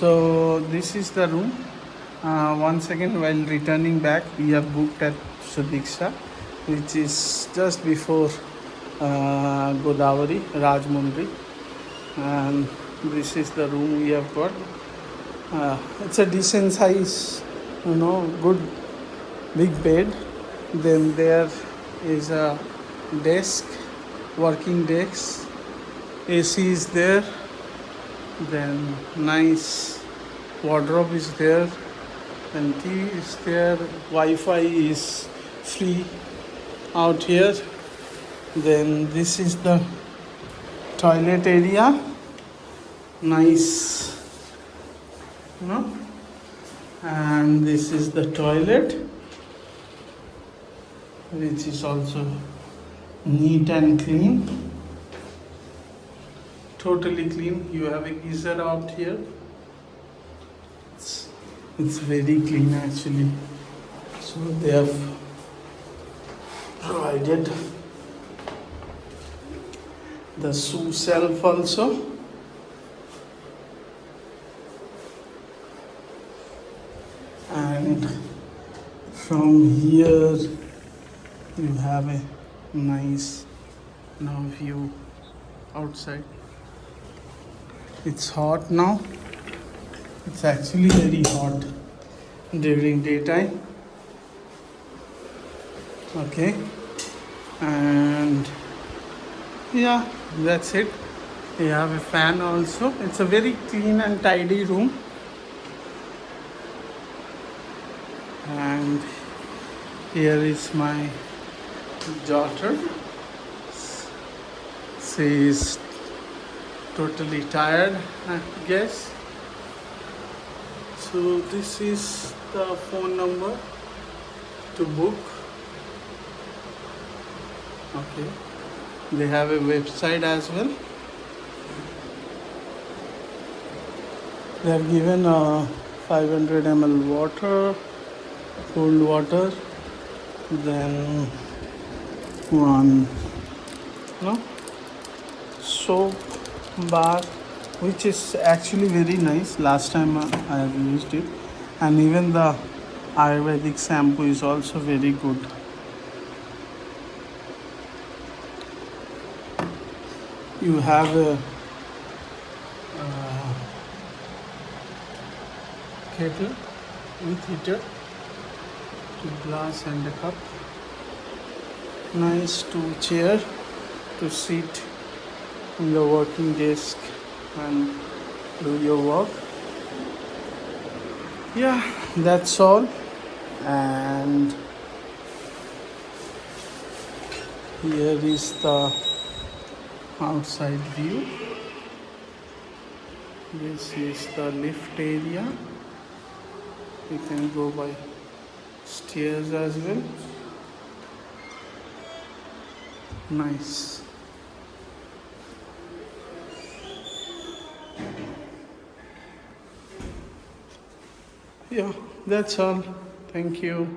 So this is the room. Once again, while returning back, we have booked at Sudeeksha, which is just before Godavari, Rajamahendravaram, and this is the room we have got. It's a decent size, good big bed. Then there is a desk, working desk. AC is there. Then nice wardrobe is there. Then TV is there. Wi-Fi is free out here. Then this is the toilet area. Nice, and this is the toilet, which is also neat and clean, totally clean. You have a geyser out here. It's very clean actually. So they have provided the shoe shelf also. And from here you have a nice view outside. It's hot now. It's actually very hot during daytime. Okay, and yeah, that's it. You have a fan also. It's a very clean and tidy room. And here is my daughter. She is totally tired, I guess. So this is the phone number to book. Okay, they have a website as well. They have given a 500 ml water, cold water, then one soap bar, which is actually very nice. Last time I have used it, and even the Ayurvedic shampoo is also very good. You have a kettle with heater, glass and a cup. Nice two chair to sit in the working desk and do your work. Yeah, that's all. And here is the outside view. This is the lift area. You can go by stairs as well. Nice. Yeah, that's all. Thank you.